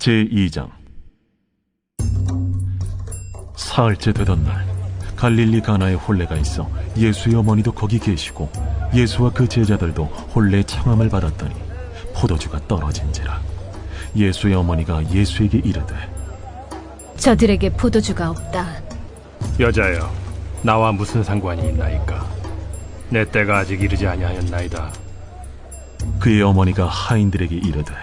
제2장. 사흘째 되던 날, 갈릴리 가나에 혼례가 있어 예수의 어머니도 거기 계시고 예수와 그 제자들도 혼례 청함을 받았더니 포도주가 떨어진지라. 예수의 어머니가 예수에게 이르되, 저들에게 포도주가 없다. 여자여, 나와 무슨 상관이 있나이까? 내 때가 아직 이르지 아니하였나이다. 그의 어머니가 하인들에게 이르되,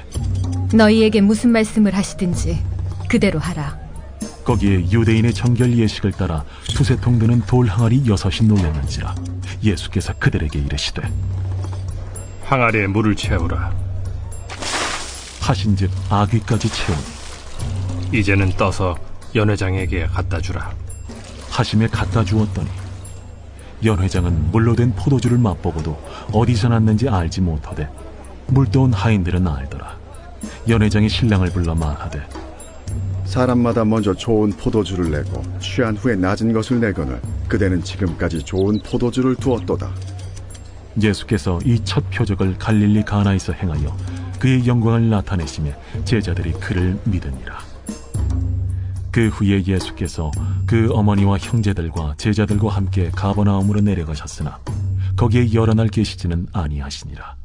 너희에게 무슨 말씀을 하시든지 그대로 하라. 거기에 유대인의 정결 예식을 따라 두세 통 드는 돌 항아리 6이 놓였는지라. 예수께서 그들에게 이르시되, 항아리에 물을 채우라. 하신즉 아귀까지 채우니 이제는 떠서 연회장에게 갖다 주라. 하심에 갖다 주었더니 연회장은 물로 된 포도주를 맛보고도 어디서 났는지 알지 못하되 물떠온 하인들은 알더라. 연회장이 신랑을 불러 말하되, 사람마다 먼저 좋은 포도주를 내고 취한 후에 낮은 것을 내거늘 그대는 지금까지 좋은 포도주를 두었도다. 예수께서 이 첫 표적을 갈릴리 가나에서 행하여 그의 영광을 나타내시며 제자들이 그를 믿으니라. 그 후에 예수께서 그 어머니와 형제들과 제자들과 함께 가버나움으로 내려가셨으나 거기에 여러 날 계시지는 아니하시니라.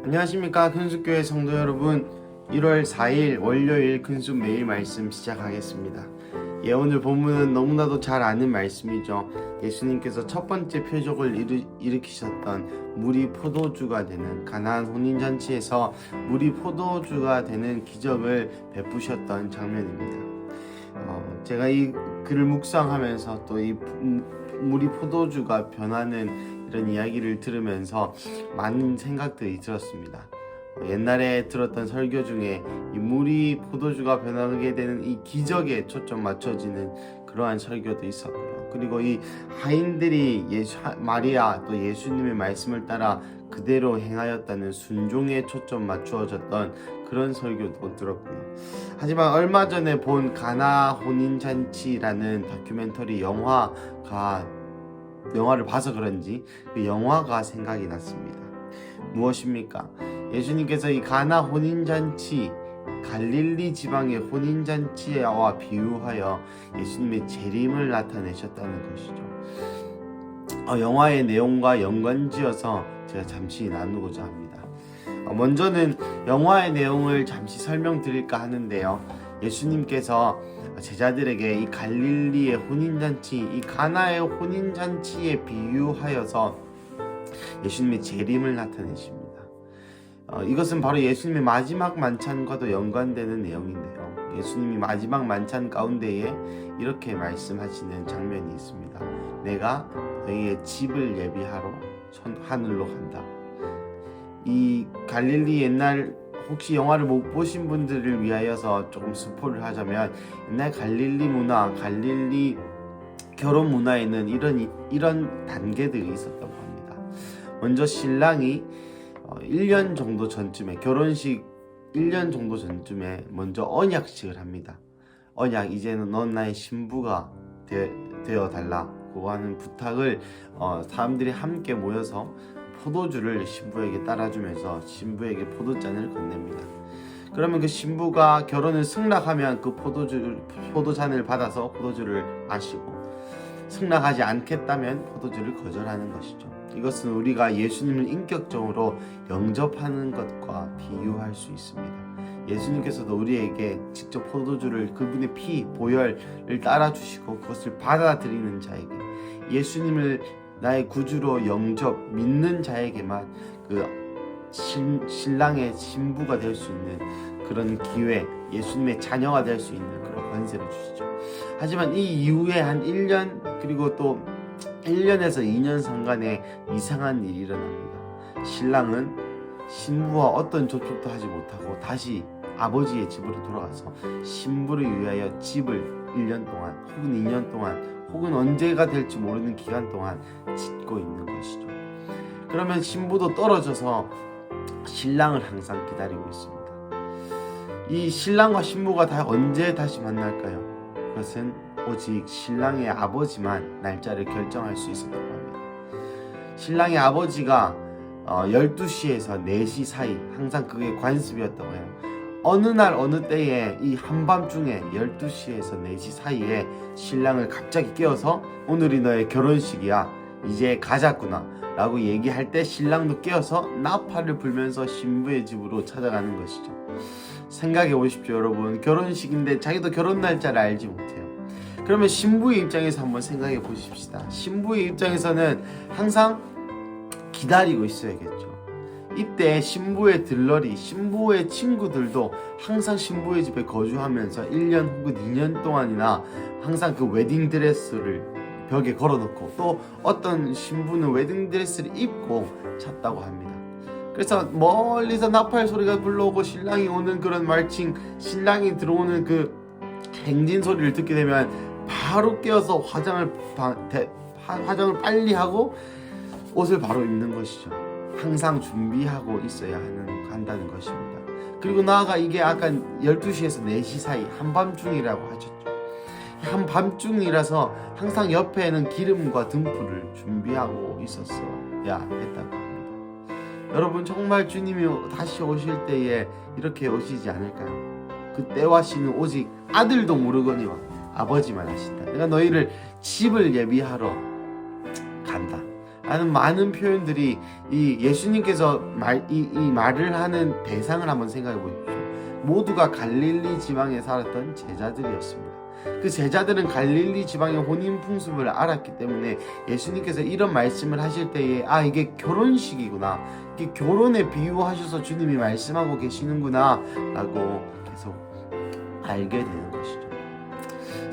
안녕하십니까, 큰숲교회 성도 여러분. 1월 4일 월요일 큰숲 매일 말씀 시작하겠습니다. 오늘 본문은 너무나도 잘 아는 말씀이죠. 예수님께서 첫 번째 표적을 일으키셨던 물이 포도주가 되는 가나안 혼인잔치에서 물이 포도주가 되는 기적을 베푸셨던 장면입니다. 제가 이 글을 묵상하면서 또 이 물이 포도주가 변하는 이런 이야기를 들으면서 많은 생각들이 들었습니다. 옛날에 들었던 설교 중에 이 물이 포도주가 변하게 되는 이 기적에 초점 맞춰지는 그러한 설교도 있었고요. 그리고 이 하인들이 마리아 또 예수님의 말씀을 따라 그대로 행하였다는 순종에 초점 맞추어졌던 그런 설교도 들었고요. 하지만 얼마 전에 본 가나 혼인잔치라는 다큐멘터리 영화를 봐서 그런지 그 영화가 생각이 났습니다. 무엇입니까? 예수님께서 이 가나 혼인잔치, 갈릴리 지방의 혼인잔치와 비유하여 예수님의 재림을 나타내셨다는 것이죠. 영화의 내용과 연관지어서 제가 잠시 나누고자 합니다. 먼저는 영화의 내용을 잠시 설명드릴까 하는데요. 예수님께서 제자들에게 이 갈릴리의 혼인잔치, 이 가나의 혼인잔치에 비유하여서 예수님의 재림을 나타내십니다. 이것은 바로 예수님의 마지막 만찬과도 연관되는 내용인데요. 예수님이 마지막 만찬 가운데에 이렇게 말씀하시는 장면이 있습니다. 내가 너희의 집을 예비하러 하늘로 간다. 이 갈릴리 옛날, 혹시 영화를 못 보신 분들을 위하여서 조금 스포를 하자면, 옛날 갈릴리 문화, 갈릴리 결혼 문화에는 이런 단계들이 있었다고 합니다. 먼저 신랑이 1년 정도 전쯤에, 결혼식 1년 정도 전쯤에 먼저 언약식을 합니다. 언약, 이제는 넌 나의 신부가 되어 달라고 하는 부탁을 사람들이 함께 모여서 포도주를 신부에게 따라주면서 신부에게 포도잔을 건넵니다. 그러면 그 신부가 결혼을 승낙하면 그 포도잔을 받아서 포도주를 마시고, 승낙하지 않겠다면 포도주를 거절하는 것이죠. 이것은 우리가 예수님을 인격적으로 영접하는 것과 비유할 수 있습니다. 예수님께서도 우리에게 직접 포도주를, 그분의 피, 보혈을 따라주시고 그것을 받아들이는 자에게, 예수님을 나의 구주로 영접, 믿는 자에게만 그 신랑의 신부가 될 수 있는 그런 기회, 예수님의 자녀가 될 수 있는 그런 권세를 주시죠. 하지만 이 이후에 한 1년, 그리고 또 1년에서 2년 상간에 이상한 일이 일어납니다. 신랑은 신부와 어떤 접촉도 하지 못하고 다시 아버지의 집으로 돌아가서 신부를 위하여 집을 1년 동안 혹은 2년 동안 혹은 언제가 될지 모르는 기간 동안 짓고 있는 것이죠. 그러면 신부도 떨어져서 신랑을 항상 기다리고 있습니다. 이 신랑과 신부가 언제 다시 만날까요? 그것은 오직 신랑의 아버지만 날짜를 결정할 수 있었다고 합니다. 신랑의 아버지가 12시에서 4시 사이 항상 그게 관습이었다고 해요. 어느 날 어느 때에 이 한밤중에 12시에서 4시 사이에 신랑을 갑자기 깨워서 오늘이 너의 결혼식이야, 이제 가자꾸나 라고 얘기할 때 신랑도 깨어서 나팔을 불면서 신부의 집으로 찾아가는 것이죠. 생각해 보십시오 여러분. 결혼식인데 자기도 결혼 날짜를 알지 못해요. 그러면 신부의 입장에서 한번 생각해 보십시다. 신부의 입장에서는 항상 기다리고 있어야겠죠. 이때 신부의 들러리, 신부의 친구들도 항상 신부의 집에 거주하면서 1년 혹은 2년 동안이나 항상 그 웨딩드레스를 벽에 걸어놓고, 또 어떤 신부는 웨딩드레스를 입고 찼다고 합니다. 그래서 멀리서 나팔 소리가 불러오고 신랑이 오는 그런 말칭, 신랑이 들어오는 그 행진 소리를 듣게 되면 바로 깨어서 화장을 빨리 하고 옷을 바로 입는 것이죠. 항상 준비하고 있어야 한다는 것입니다. 그리고 나아가 이게 아까 12시에서 4시 사이 한밤중이라고 하셨죠. 한밤중이라서 항상 옆에는 기름과 등불을 준비하고 있었어야 했다고 합니다. 여러분, 정말 주님이 다시 오실 때에 이렇게 오시지 않을까요? 그때와 시는 오직 아들도 모르거니와 아버지만 아신다. 내가 너희를 집을 예비하러 간다 라는 많은 표현들이 이 예수님께서 이 말을 하는 대상을 한번 생각해 보십시오. 모두가 갈릴리 지방에 살았던 제자들이었습니다. 그 제자들은 갈릴리 지방의 혼인 풍습을 알았기 때문에 예수님께서 이런 말씀을 하실 때에 이게 결혼식이구나, 이게 결혼에 비유하셔서 주님이 말씀하고 계시는구나 라고 계속 알게 되는 것이죠.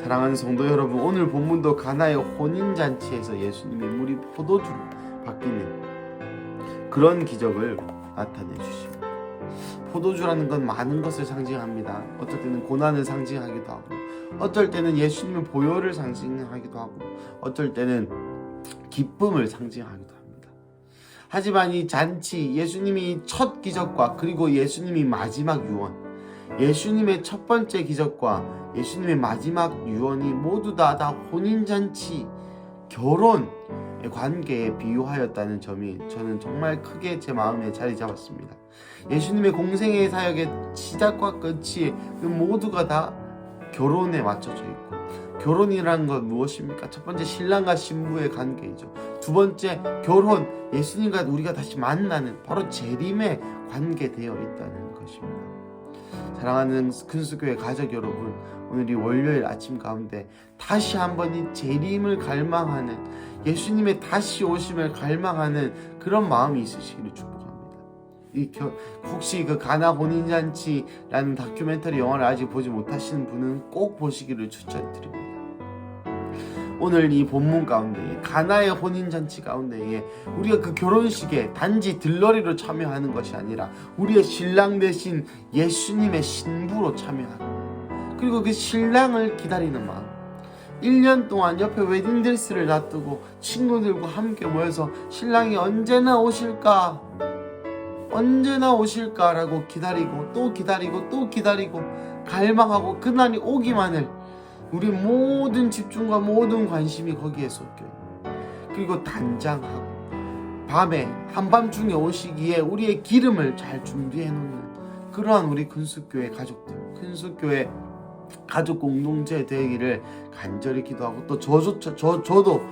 사랑하는 성도 여러분, 오늘 본문도 가나의 혼인잔치에서 예수님이 물이 포도주로 바뀌는 그런 기적을 나타내 주십니다. 포도주라는 건 많은 것을 상징합니다. 어떨 때는 고난을 상징하기도 하고, 어떨 때는 예수님의 보혈을 상징하기도 하고, 어떨 때는 기쁨을 상징하기도 합니다. 하지만 이 잔치, 예수님이 첫 기적과 그리고 예수님이 마지막 유언, 예수님의 첫 번째 기적과 예수님의 마지막 유언이 모두 다 혼인잔치, 결혼의 관계에 비유하였다는 점이 저는 정말 크게 제 마음에 자리 잡았습니다. 예수님의 공생의 사역의 시작과 끝이 모두가 다 결혼에 맞춰져 있고, 결혼이라는 건 무엇입니까? 첫 번째, 신랑과 신부의 관계이죠. 두 번째, 결혼, 예수님과 우리가 다시 만나는 바로 재림에 관계되어 있다는 것입니다. 사랑하는 큰수교회 가족 여러분, 오늘 이 월요일 아침 가운데 다시 한번 이 재림을 갈망하는, 예수님의 다시 오심을 갈망하는 그런 마음이 있으시기를 축복합니다. 혹시 그 가나 혼인잔치라는 다큐멘터리 영화를 아직 보지 못하시는 분은 꼭 보시기를 추천드립니다. 오늘 이 본문 가운데 가나의 혼인잔치 가운데에 우리가 그 결혼식에 단지 들러리로 참여하는 것이 아니라 우리의 신랑 대신 예수님의 신부로 참여하고, 그리고 그 신랑을 기다리는 마음, 1년 동안 옆에 웨딩드레스를 놔두고 친구들과 함께 모여서 신랑이 언제나 오실까라고 기다리고 또 기다리고 또 기다리고 갈망하고 그날이 오기만을 우리 모든 집중과 모든 관심이 거기에 쏟겨 있는, 그리고 단장하고 밤에 한밤중에 오시기에 우리의 기름을 잘 준비해 놓는 그러한 우리 큰숙교회 가족들, 큰숙교회 가족 공동체 되기를 간절히 기도하고, 또 저도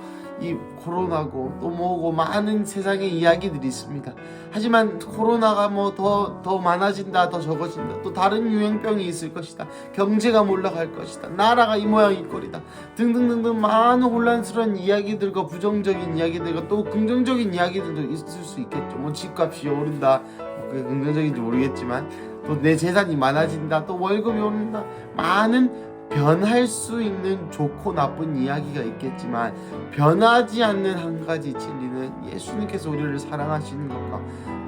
이 코로나고 또 뭐고 많은 세상의 이야기들이 있습니다. 하지만 코로나가 뭐 더 많아진다, 더 적어진다, 또 다른 유행병이 있을 것이다, 경제가 몰락할 것이다, 나라가 이 모양 이 꼴이다 등등등등 많은 혼란스러운 이야기들과 부정적인 이야기들과 또 긍정적인 이야기들도 있을 수 있겠죠. 뭐 집값이 오른다, 그게 긍정적인지 모르겠지만, 또 내 재산이 많아진다, 또 월급이 오른다, 많은 변할 수 있는 좋고 나쁜 이야기가 있겠지만 변하지 않는 한 가지 진리는 예수님께서 우리를 사랑하시는 것과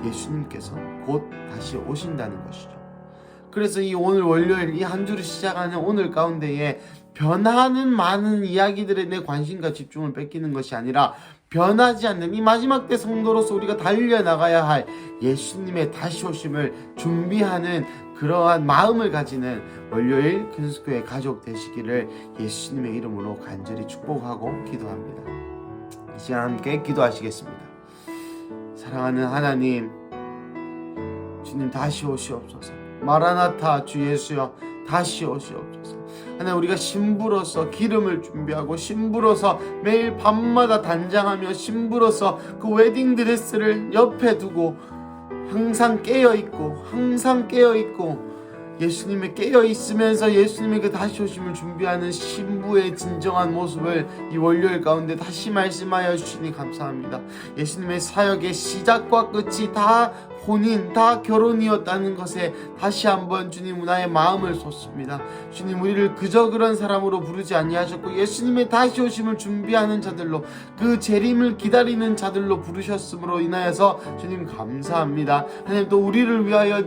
예수님께서 곧 다시 오신다는 것이죠. 그래서 이 오늘 월요일 이 한 주를 시작하는 오늘 가운데에 변하는 많은 이야기들에 내 관심과 집중을 뺏기는 것이 아니라 변하지 않는 이 마지막 때 성도로서 우리가 달려나가야 할 예수님의 다시 오심을 준비하는 그러한 마음을 가지는 월요일 큰숙교회 가족 되시기를 예수님의 이름으로 간절히 축복하고 기도합니다. 이 시간 함께 기도하시겠습니다. 사랑하는 하나님, 주님 다시 오시옵소서. 마라나타 주 예수여 다시 오시옵소서. 하나님, 우리가 신부로서 기름을 준비하고 신부로서 매일 밤마다 단장하며 신부로서 그 웨딩드레스를 옆에 두고 항상 깨어있고 예수님의 깨어있으면서 예수님의 그 다시 오심을 준비하는 신부의 진정한 모습을 이 월요일 가운데 다시 말씀하여 주시니 감사합니다. 예수님의 사역의 시작과 끝이 다 혼인, 다 결혼이었다는 것에 다시 한번 주님 나의 마음을 쏟습니다. 주님, 우리를 그저 그런 사람으로 부르지 아니하셨고 예수님의 다시 오심을 준비하는 자들로, 그 재림을 기다리는 자들로 부르셨음으로 인하여서 주님 감사합니다. 하나님, 또 우리를 위하여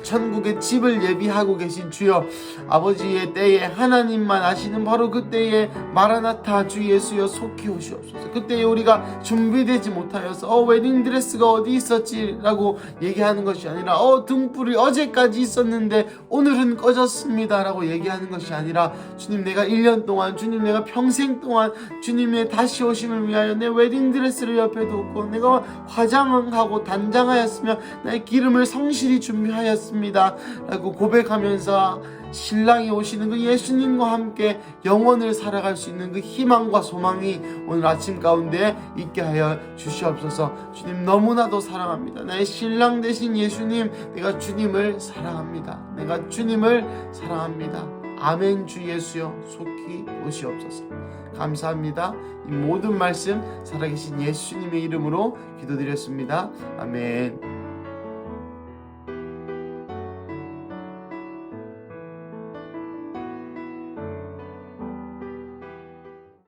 천국의 집을 예비하고 계신 주여, 아버지의 때에 하나님만 아시는 바로 그 때에 마라나타 주 예수여 속히 오시옵소서. 그때에 우리가 준비되지 못하여서 웨딩드레스가 어디 있었지 라고 얘기하는 것이 아니라 등불이 어제까지 있었는데 오늘은 꺼졌습니다 라고 얘기하는 것이 아니라, 주님, 내가 1년 동안, 주님, 내가 평생 동안 주님의 다시 오심을 위하여 내 웨딩드레스를 옆에 두고 내가 화장하고 단장하였으며 나의 기름을 성실히 준비하였습니다 라고 고백하면서 신랑이 오시는 그 예수님과 함께 영원을 살아갈 수 있는 그 희망과 소망이 오늘 아침 가운데 있게 하여 주시옵소서. 주님, 너무나도 사랑합니다. 나의 신랑 되신 예수님, 내가 주님을 사랑합니다. 내가 주님을 사랑합니다. 아멘. 주 예수여 속히 오시옵소서. 감사합니다. 이 모든 말씀 살아계신 예수님의 이름으로 기도드렸습니다. 아멘.